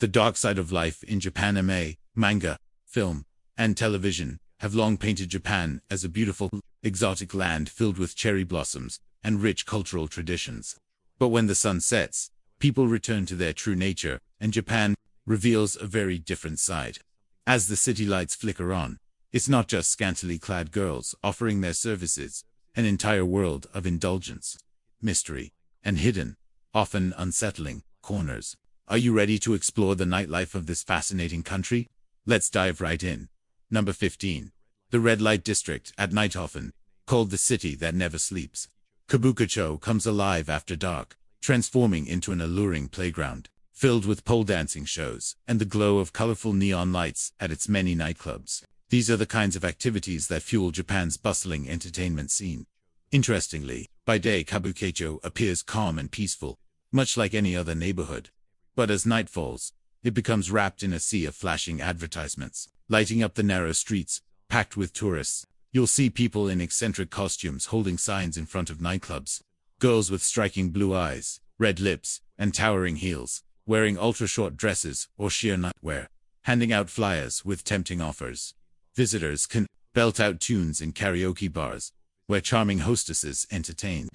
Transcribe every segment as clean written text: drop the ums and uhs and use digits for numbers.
The dark side of life in Japan. Anime, manga, film, and television have long painted Japan as a beautiful, exotic land filled with cherry blossoms and rich cultural traditions. But when the sun sets, people return to their true nature, and Japan reveals a very different side. As the city lights flicker on, it's not just scantily clad girls offering their services, an entire world of indulgence, mystery, and hidden, often unsettling, corners. Are you ready to explore the nightlife of this fascinating country? Let's dive right in. Number 15. The Red Light District at night, often called the city that never sleeps. Kabukicho comes alive after dark, transforming into an alluring playground, filled with pole dancing shows and the glow of colorful neon lights at its many nightclubs. These are the kinds of activities that fuel Japan's bustling entertainment scene. Interestingly, by day Kabukicho appears calm and peaceful, much like any other neighborhood. But as night falls, it becomes wrapped in a sea of flashing advertisements, lighting up the narrow streets, packed with tourists. You'll see people in eccentric costumes holding signs in front of nightclubs. Girls with striking blue eyes, red lips, and towering heels, wearing ultra-short dresses or sheer nightwear, handing out flyers with tempting offers. Visitors can belt out tunes in karaoke bars, where charming hostesses entertain,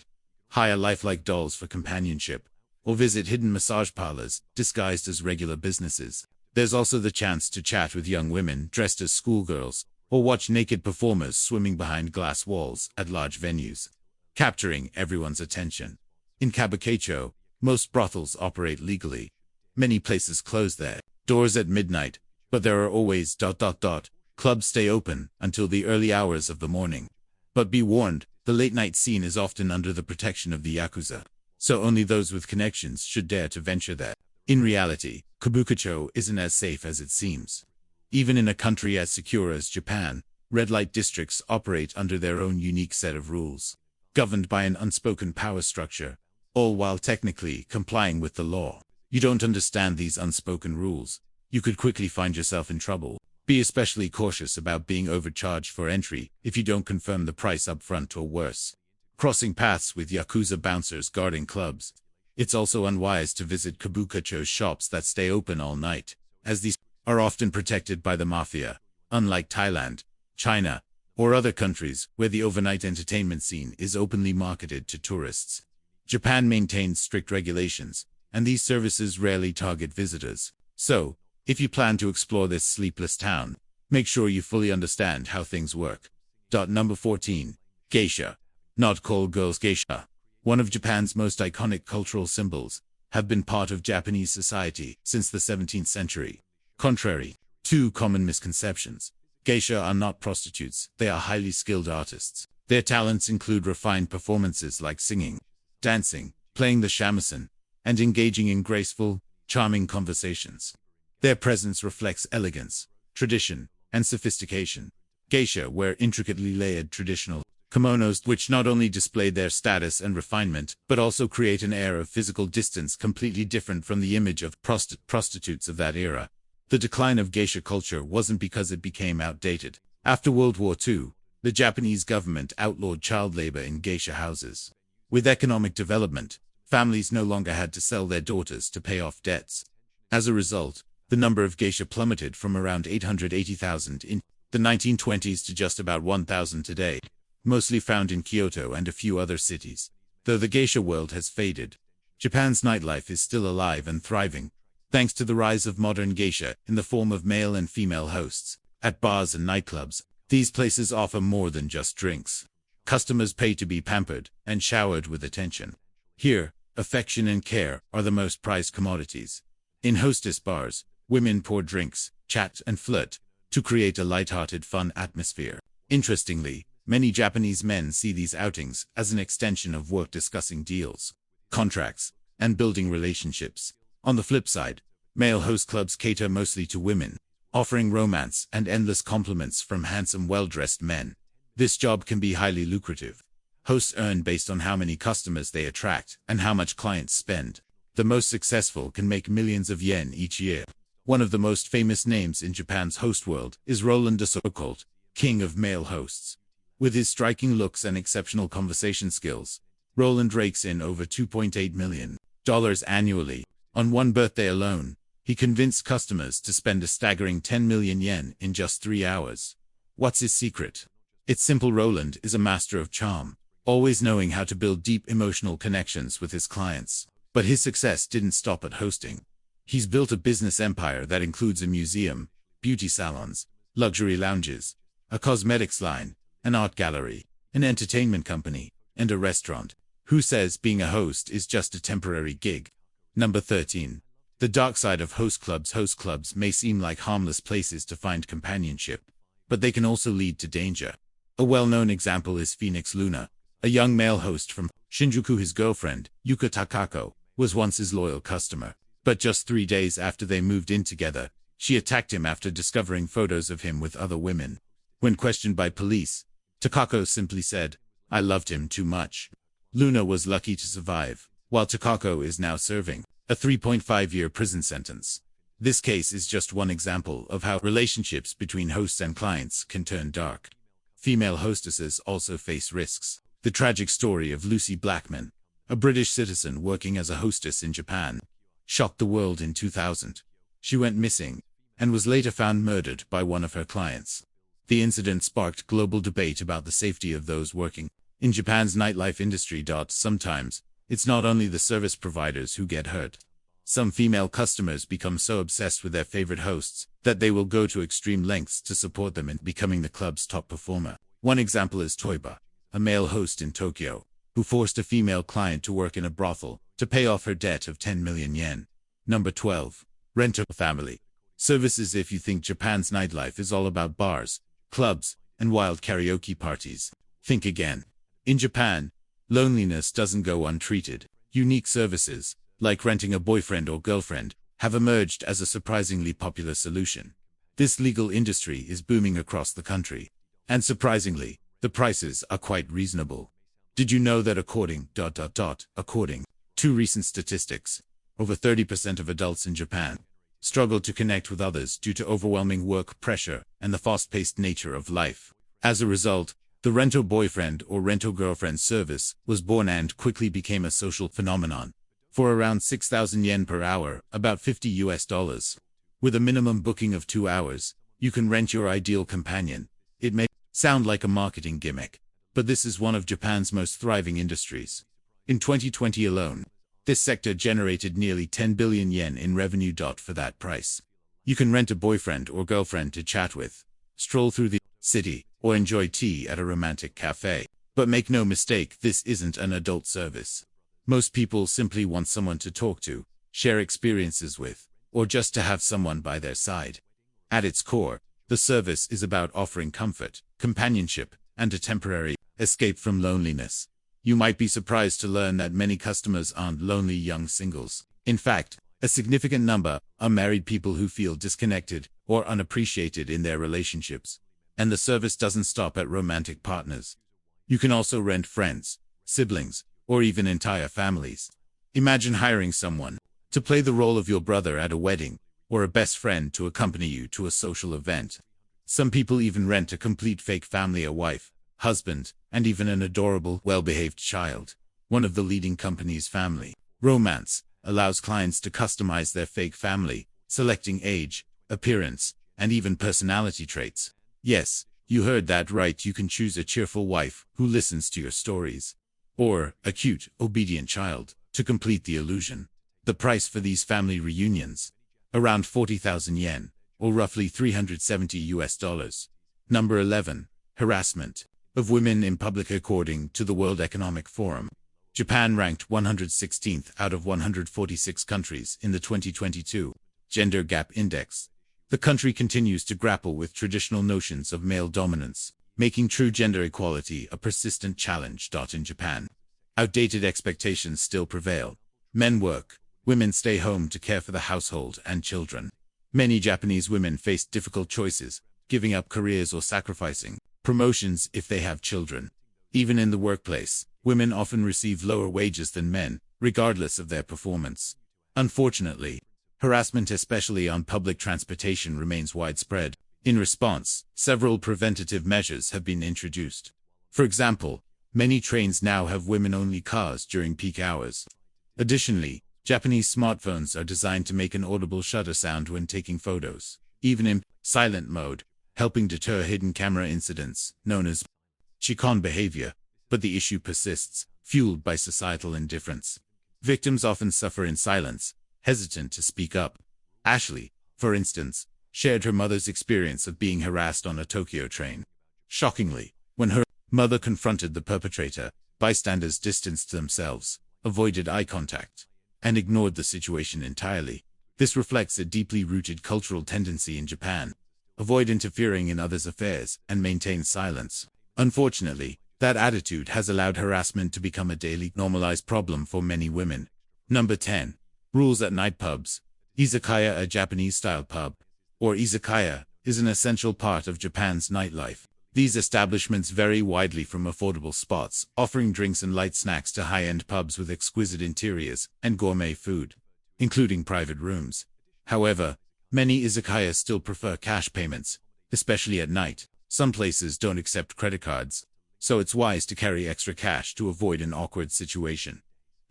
hire lifelike dolls for companionship, or visit hidden massage parlors disguised as regular businesses. There's also the chance to chat with young women dressed as schoolgirls, or watch naked performers swimming behind glass walls at large venues, capturing everyone's attention. In Kabukicho, most brothels operate legally. Many places close their doors at midnight, but there are always ... Clubs stay open until the early hours of the morning. But be warned, the late-night scene is often under the protection of the Yakuza, so only those with connections should dare to venture there. In reality, Kabukicho isn't as safe as it seems. Even in a country as secure as Japan, red light districts operate under their own unique set of rules, governed by an unspoken power structure, all while technically complying with the law. You don't understand these unspoken rules, you could quickly find yourself in trouble. Be especially cautious about being overcharged for entry if you don't confirm the price up front, or worse, crossing paths with Yakuza bouncers guarding clubs. It's also unwise to visit Kabukicho's shops that stay open all night, as these are often protected by the mafia, unlike Thailand, China, or other countries where the overnight entertainment scene is openly marketed to tourists. Japan maintains strict regulations, and these services rarely target visitors. So, if you plan to explore this sleepless town, make sure you fully understand how things work. Number 14. Geisha. Not call girls geisha. One of Japan's most iconic cultural symbols, have been part of Japanese society since the 17th century. Contrary to common misconceptions, geisha are not prostitutes, they are highly skilled artists. Their talents include refined performances like singing, dancing, playing the shamisen, and engaging in graceful, charming conversations. Their presence reflects elegance, tradition, and sophistication. Geisha wear intricately layered traditional kimonos which not only display their status and refinement, but also create an air of physical distance completely different from the image of prostitutes of that era. The decline of geisha culture wasn't because it became outdated. After World War II, the Japanese government outlawed child labor in geisha houses. With economic development, families no longer had to sell their daughters to pay off debts. As a result, the number of geisha plummeted from around 880,000 in the 1920s to just about 1,000 today, mostly found in Kyoto and a few other cities. Though the geisha world has faded, Japan's nightlife is still alive and thriving, thanks to the rise of modern geisha in the form of male and female hosts. At bars and nightclubs, these places offer more than just drinks. Customers pay to be pampered and showered with attention. Here, affection and care are the most prized commodities. In hostess bars, women pour drinks, chat, and flirt to create a light-hearted, fun atmosphere. Interestingly, many Japanese men see these outings as an extension of work, discussing deals, contracts, and building relationships. On the flip side, male host clubs cater mostly to women, offering romance and endless compliments from handsome, well-dressed men. This job can be highly lucrative. Hosts earn based on how many customers they attract and how much clients spend. The most successful can make millions of yen each year. One of the most famous names in Japan's host world is Roland Osaka, king of male hosts. With his striking looks and exceptional conversation skills, Roland rakes in over $2.8 million annually. On one birthday alone, He convinced customers to spend a staggering 10 million yen in just 3 hours. What's his secret? It's simple. Roland is a master of charm, always knowing how to build deep emotional connections with his clients. But his success didn't stop at hosting. He's built a business empire that includes a museum, beauty salons, luxury lounges, a cosmetics line, an art gallery, an entertainment company, and a restaurant. Who says being a host is just a temporary gig? Number 13. The dark side of host clubs. Host clubs may seem like harmless places to find companionship, but they can also lead to danger. A well-known example is Phoenix Luna, a young male host from Shinjuku. His girlfriend, Yuka Takako, was once his loyal customer. But just 3 days after they moved in together, she attacked him after discovering photos of him with other women. When questioned by police, Takako simply said, "I loved him too much." Luna was lucky to survive, while Takako is now serving a 3.5-year prison sentence. This case is just one example of how relationships between hosts and clients can turn dark. Female hostesses also face risks. The tragic story of Lucy Blackman, a British citizen working as a hostess in Japan, shocked the world in 2000. She went missing and was later found murdered by one of her clients. The incident sparked global debate about the safety of those working in Japan's nightlife industry. Sometimes, it's not only the service providers who get hurt. Some female customers become so obsessed with their favorite hosts that they will go to extreme lengths to support them in becoming the club's top performer. One example is Toiba, a male host in Tokyo, who forced a female client to work in a brothel to pay off her debt of 10 million yen. Number 12. Rent-a-family services. If you think Japan's nightlife is all about bars, clubs, and wild karaoke parties, think again. In Japan, loneliness doesn't go untreated. Unique services, like renting a boyfriend or girlfriend, have emerged as a surprisingly popular solution. This legal industry is booming across the country. And surprisingly, the prices are quite reasonable. Did you know that according to recent statistics, over 30% of adults in Japan struggle to connect with others due to overwhelming work pressure and the fast-paced nature of life? As a result, the rento boyfriend or rento girlfriend service was born and quickly became a social phenomenon. For around 6,000 yen per hour, about $50. With a minimum booking of 2 hours, you can rent your ideal companion. It may sound like a marketing gimmick, but this is one of Japan's most thriving industries. In 2020 alone, this sector generated nearly 10 billion yen in revenue. For that price, you can rent a boyfriend or girlfriend to chat with, stroll through the city, or enjoy tea at a romantic cafe. But make no mistake, this isn't an adult service. Most people simply want someone to talk to, share experiences with, or just to have someone by their side. At its core, the service is about offering comfort, companionship, and a temporary escape from loneliness. You might be surprised to learn that many customers aren't lonely young singles. In fact, a significant number are married people who feel disconnected or unappreciated in their relationships. And the service doesn't stop at romantic partners. You can also rent friends, siblings, or even entire families. Imagine hiring someone to play the role of your brother at a wedding, or a best friend to accompany you to a social event. Some people even rent a complete fake family, a wife, husband, and even an adorable, well-behaved child. One of the leading companies, Family Romance, allows clients to customize their fake family, selecting age, appearance, and even personality traits. Yes, you heard that right. You can choose a cheerful wife who listens to your stories, or a cute, obedient child to complete the illusion. The price for these family reunions? Around 40,000 yen, or roughly $370. Number 11. Harassment of women in public. According to the World Economic Forum, Japan ranked 116th out of 146 countries in the 2022 Gender Gap Index. The country continues to grapple with traditional notions of male dominance, making true gender equality a persistent challenge. In Japan, outdated expectations still prevail. Men work, women stay home to care for the household and children. Many Japanese women face difficult choices, giving up careers or sacrificing promotions if they have children. Even in the workplace, women often receive lower wages than men, regardless of their performance. Unfortunately, harassment, especially on public transportation, remains widespread. In response, several preventative measures have been introduced. For example, many trains now have women-only cars during peak hours. Additionally, Japanese smartphones are designed to make an audible shutter sound when taking photos, even in silent mode, helping deter hidden camera incidents, known as Chikon behavior, but the issue persists, fueled by societal indifference. Victims often suffer in silence, hesitant to speak up. Ashley, for instance, shared her mother's experience of being harassed on a Tokyo train. Shockingly, when her mother confronted the perpetrator, bystanders distanced themselves, avoided eye contact, and ignored the situation entirely. This reflects a deeply rooted cultural tendency in Japan. Avoid interfering in others' affairs and maintain silence. Unfortunately, that attitude has allowed harassment to become a daily normalized problem for many women. Number 10. Rules at night pubs. Izakaya, a Japanese-style pub, or izakaya, is an essential part of Japan's nightlife. These establishments vary widely from affordable spots, offering drinks and light snacks, to high-end pubs with exquisite interiors and gourmet food, including private rooms. However, many izakayas still prefer cash payments, especially at night. Some places don't accept credit cards, so it's wise to carry extra cash to avoid an awkward situation.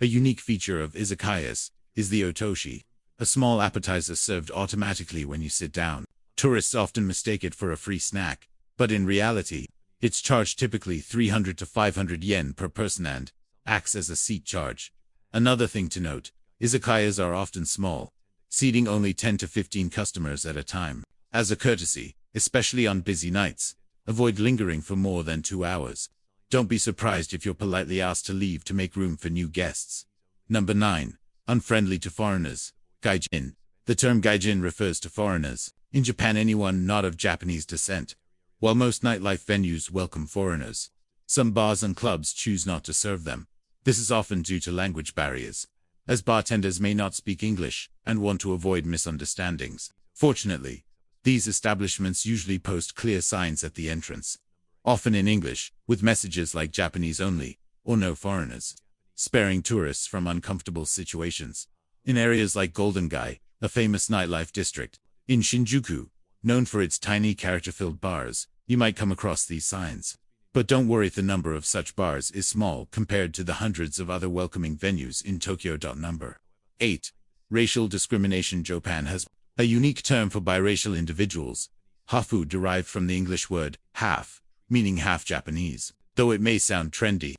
A unique feature of izakayas is the otoshi, a small appetizer served automatically when you sit down. Tourists often mistake it for a free snack, but in reality, it's charged typically 300 to 500 yen per person and acts as a seat charge. Another thing to note, izakayas are often small, seating only 10 to 15 customers at a time. As a courtesy, especially on busy nights, avoid lingering for more than 2 hours. Don't be surprised if you're politely asked to leave to make room for new guests. Number 9. Unfriendly to foreigners. Gaijin. The term gaijin refers to foreigners. In Japan, anyone not of Japanese descent. While most nightlife venues welcome foreigners, some bars and clubs choose not to serve them. This is often due to language barriers, as bartenders may not speak English and want to avoid misunderstandings. Fortunately, these establishments usually post clear signs at the entrance, often in English, with messages like Japanese only or no foreigners, sparing tourists from uncomfortable situations. In areas like Golden Gai, a famous nightlife district in Shinjuku, known for its tiny character-filled bars, you might come across these signs. But don't worry, the number of such bars is small compared to the hundreds of other welcoming venues in Tokyo. Number 8. Racial discrimination. Japan has a unique term for biracial individuals, hafu, derived from the English word half, meaning half Japanese. Though it may sound trendy,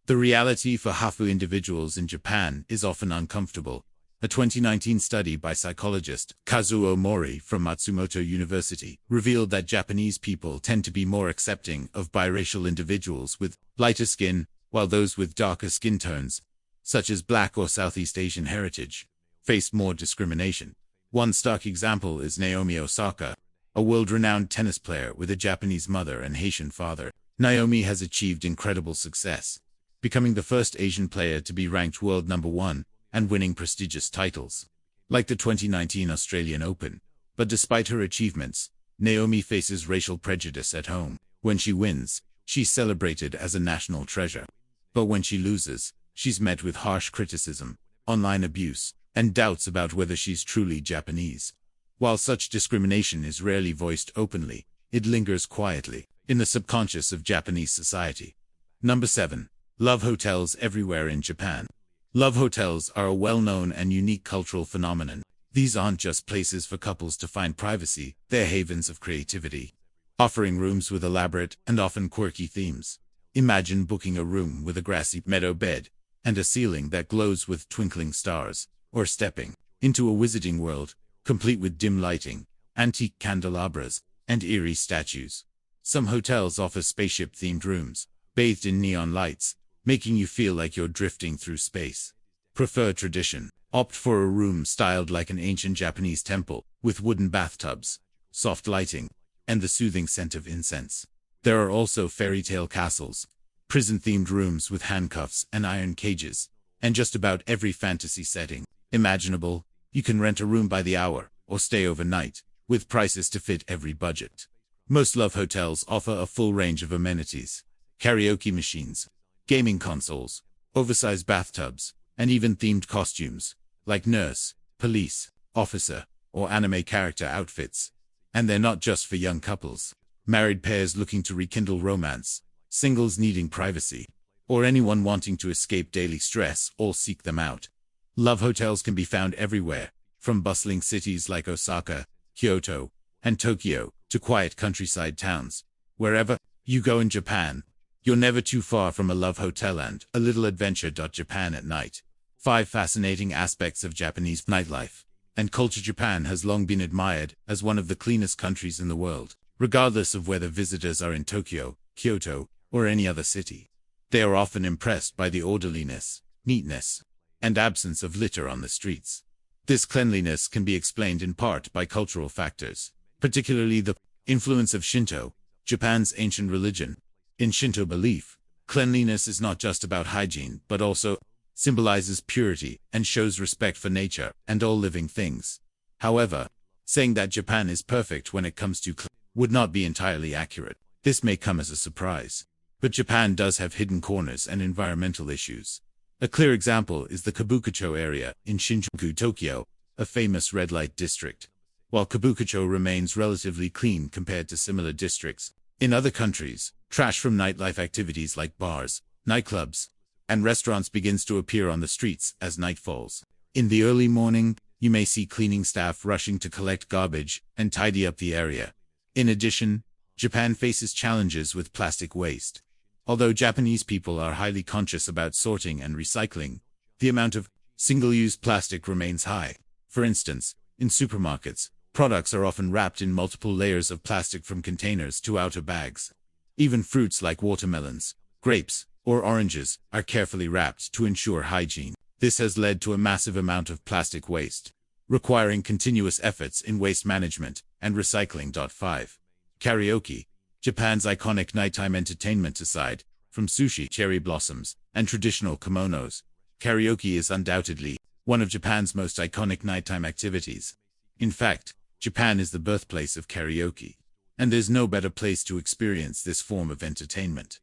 the reality for hafu individuals in Japan is often uncomfortable. A 2019 study by psychologist Kazuo Mori from Matsumoto University revealed that Japanese people tend to be more accepting of biracial individuals with lighter skin, while those with darker skin tones, such as Black or Southeast Asian heritage, face more discrimination. One stark example is Naomi Osaka, a world-renowned tennis player with a Japanese mother and Haitian father. Naomi has achieved incredible success, becoming the first Asian player to be ranked world number 1 and winning prestigious titles, like the 2019 Australian Open. But despite her achievements, Naomi faces racial prejudice at home. When she wins, she's celebrated as a national treasure. But when she loses, she's met with harsh criticism, online abuse, and doubts about whether she's truly Japanese. While such discrimination is rarely voiced openly, it lingers quietly in the subconscious of Japanese society. Number 7. Love hotels everywhere in Japan. Love hotels are a well-known and unique cultural phenomenon. These aren't just places for couples to find privacy, they're havens of creativity, offering rooms with elaborate and often quirky themes. Imagine booking a room with a grassy meadow bed and a ceiling that glows with twinkling stars, or stepping into a wizarding world, complete with dim lighting, antique candelabras, and eerie statues. Some hotels offer spaceship-themed rooms, bathed in neon lights, making you feel like you're drifting through space. Prefer tradition. Opt for a room styled like an ancient Japanese temple, with wooden bathtubs, soft lighting, and the soothing scent of incense. There are also fairy tale castles, prison-themed rooms with handcuffs and iron cages, and just about every fantasy setting imaginable. You can rent a room by the hour, or stay overnight, with prices to fit every budget. Most love hotels offer a full range of amenities: karaoke machines, gaming consoles, oversized bathtubs, and even themed costumes, like nurse, police, officer, or anime character outfits. And they're not just for young couples. Married pairs looking to rekindle romance, singles needing privacy, or anyone wanting to escape daily stress all seek them out. Love hotels can be found everywhere, from bustling cities like Osaka, Kyoto, and Tokyo, to quiet countryside towns. Wherever you go in Japan, you're never too far from a love hotel and a little adventure. Japan at night. 5 fascinating aspects of Japanese nightlife and culture. Japan has long been admired as one of the cleanest countries in the world, regardless of whether visitors are in Tokyo, Kyoto, or any other city. They are often impressed by the orderliness, neatness, and absence of litter on the streets. This cleanliness can be explained in part by cultural factors, particularly the influence of Shinto, Japan's ancient religion. In Shinto belief, cleanliness is not just about hygiene, but also symbolizes purity and shows respect for nature and all living things. However, saying that Japan is perfect when it comes to cleanliness would not be entirely accurate. This may come as a surprise, but Japan does have hidden corners and environmental issues. A clear example is the Kabukicho area in Shinjuku, Tokyo, a famous red light district. While Kabukicho remains relatively clean compared to similar districts in other countries, trash from nightlife activities like bars, nightclubs, and restaurants begins to appear on the streets as night falls. In the early morning, you may see cleaning staff rushing to collect garbage and tidy up the area. In addition, Japan faces challenges with plastic waste. Although Japanese people are highly conscious about sorting and recycling, the amount of single-use plastic remains high. For instance, in supermarkets, products are often wrapped in multiple layers of plastic from containers to outer bags. Even fruits like watermelons, grapes, or oranges are carefully wrapped to ensure hygiene. This has led to a massive amount of plastic waste, requiring continuous efforts in waste management and recycling. 5. Karaoke. Japan's iconic nighttime entertainment aside from sushi, cherry blossoms, and traditional kimonos, karaoke is undoubtedly one of Japan's most iconic nighttime activities. In fact, Japan is the birthplace of karaoke, and there's no better place to experience this form of entertainment.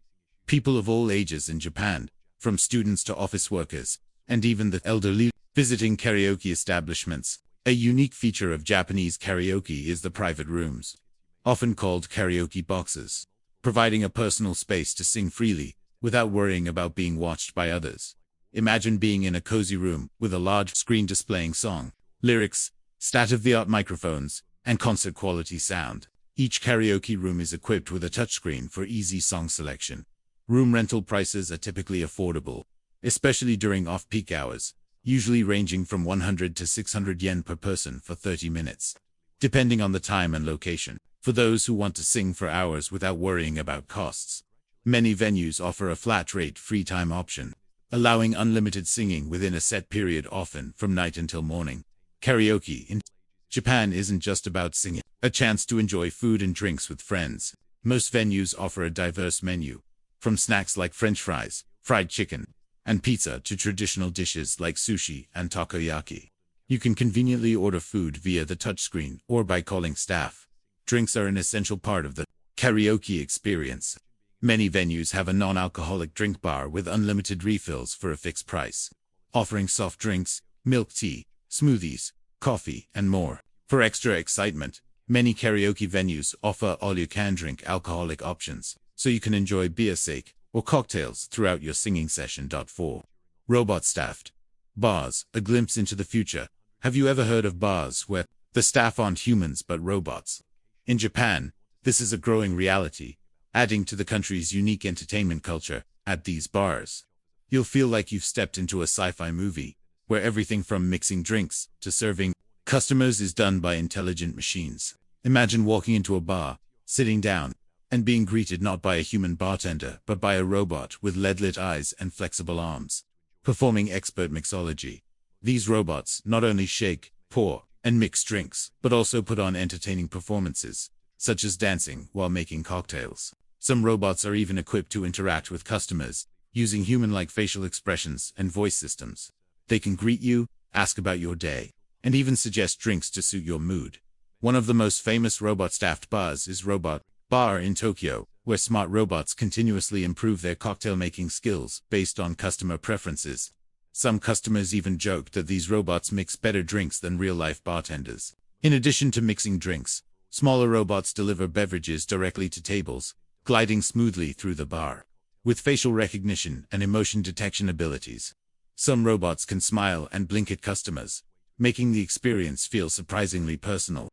People of all ages in Japan, from students to office workers, and even the elderly, visiting karaoke establishments. A unique feature of Japanese karaoke is the private rooms, often called karaoke boxes, providing a personal space to sing freely without worrying about being watched by others. Imagine being in a cozy room with a large screen displaying song, lyrics, state-of-the-art microphones, and concert-quality sound. Each karaoke room is equipped with a touchscreen for easy song selection. Room rental prices are typically affordable, especially during off-peak hours, usually ranging from 100 to 600 yen per person for 30 minutes, depending on the time and location. For those who want to sing for hours without worrying about costs, many venues offer a flat-rate free time option, allowing unlimited singing within a set period, often from night until morning. Karaoke in Japan isn't just about singing, a chance to enjoy food and drinks with friends. Most venues offer a diverse menu, from snacks like French fries, fried chicken, and pizza to traditional dishes like sushi and takoyaki. You can conveniently order food via the touchscreen or by calling staff. Drinks are an essential part of the karaoke experience. Many venues have a non-alcoholic drink bar with unlimited refills for a fixed price, offering soft drinks, milk tea, smoothies, coffee, and more. For extra excitement, many karaoke venues offer all-you-can-drink alcoholic options, so you can enjoy beer sake or cocktails throughout your singing session. 4. Robot-staffed bars, a glimpse into the future. Have you ever heard of bars where the staff aren't humans but robots? In Japan, this is a growing reality, adding to the country's unique entertainment culture. At these bars, you'll feel like you've stepped into a sci-fi movie, where everything from mixing drinks to serving customers is done by intelligent machines. Imagine walking into a bar, sitting down, and being greeted not by a human bartender but by a robot with LED-lit eyes and flexible arms, performing expert mixology. These robots not only shake, pour, and mix drinks, but also put on entertaining performances, such as dancing while making cocktails. Some robots are even equipped to interact with customers, using human-like facial expressions and voice systems. They can greet you, ask about your day, and even suggest drinks to suit your mood. One of the most famous robot-staffed bars is Robot Bar in Tokyo, where smart robots continuously improve their cocktail-making skills based on customer preferences. Some customers even joked that these robots mix better drinks than real-life bartenders. In addition to mixing drinks, smaller robots deliver beverages directly to tables, gliding smoothly through the bar. With facial recognition and emotion detection abilities, Some robots can smile and blink at customers, making the experience feel surprisingly personal.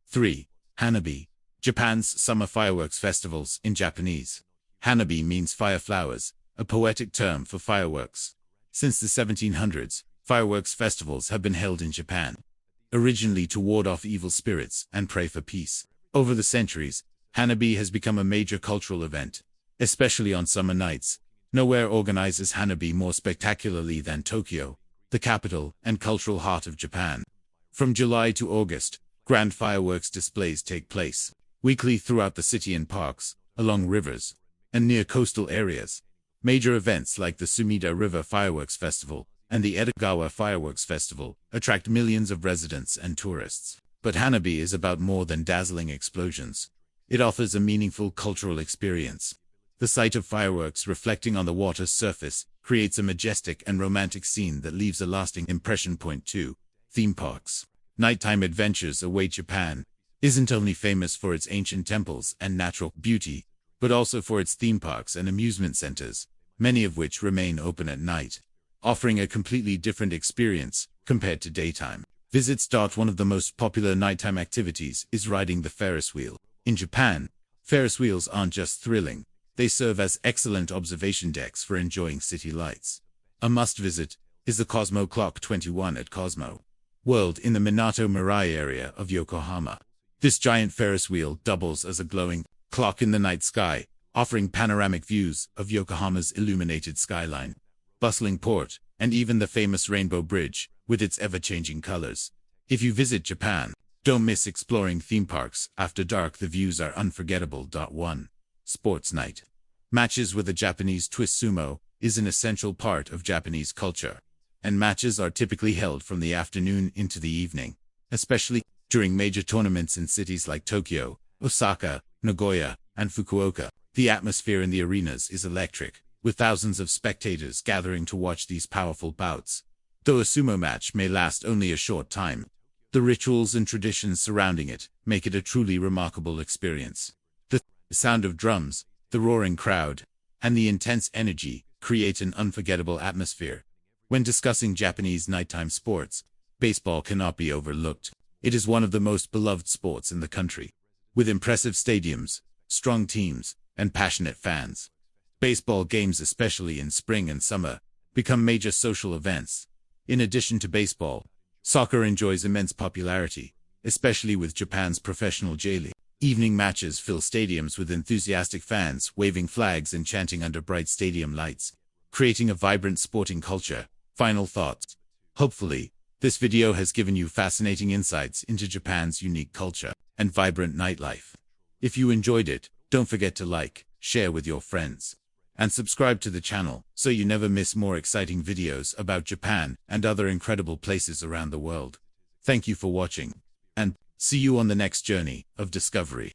3. Hanabi. Japan's summer fireworks festivals in Japanese. Hanabi means fire flowers, a poetic term for fireworks. Since the 1700s, fireworks festivals have been held in Japan, originally to ward off evil spirits and pray for peace. Over the centuries, Hanabi has become a major cultural event, especially on summer nights. Nowhere organizes Hanabi more spectacularly than Tokyo, the capital and cultural heart of Japan. From July to August, grand fireworks displays take place weekly throughout the city in parks, along rivers, and near coastal areas. Major events like the Sumida River Fireworks Festival and the Edogawa Fireworks Festival attract millions of residents and tourists. But Hanabi is about more than dazzling explosions. It offers a meaningful cultural experience. The sight of fireworks reflecting on the water's surface creates a majestic and romantic scene that leaves a lasting impression. Point 2. Theme parks. Nighttime adventures await. Japan isn't only famous for its ancient temples and natural beauty, but also for its theme parks and amusement centers, many of which remain open at night, offering a completely different experience compared to daytime visits. One of the most popular nighttime activities is riding the Ferris wheel. In Japan, Ferris wheels aren't just thrilling, they serve as excellent observation decks for enjoying city lights. A must-visit is the Cosmo Clock 21 at Cosmo World in the Minato Mirai area of Yokohama. This giant Ferris wheel doubles as a glowing clock in the night sky, offering panoramic views of Yokohama's illuminated skyline, bustling port, and even the famous Rainbow Bridge, with its ever-changing colors. If you visit Japan, don't miss exploring theme parks after dark. The views are unforgettable. 1. Sports night. Matches with a Japanese twist. Sumo is an essential part of Japanese culture, and matches are typically held from the afternoon into the evening, especially during major tournaments in cities like Tokyo, Osaka, Nagoya, and Fukuoka. The atmosphere in the arenas is electric, with thousands of spectators gathering to watch these powerful bouts. Though a sumo match may last only a short time, the rituals and traditions surrounding it make it a truly remarkable experience. The sound of drums, the roaring crowd, and the intense energy create an unforgettable atmosphere. When discussing Japanese nighttime sports, baseball cannot be overlooked. It is one of the most beloved sports in the country. With impressive stadiums, strong teams, and passionate fans, baseball games, especially in spring and summer, become major social events. In addition to baseball, soccer enjoys immense popularity, especially with Japan's professional J-League. Evening matches fill stadiums with enthusiastic fans waving flags and chanting under bright stadium lights, creating a vibrant sporting culture. Final thoughts. Hopefully, this video has given you fascinating insights into Japan's unique culture and vibrant nightlife. If you enjoyed it, don't forget to like, share with your friends, and subscribe to the channel so you never miss more exciting videos about Japan and other incredible places around the world. Thank you for watching, and see you on the next journey of discovery.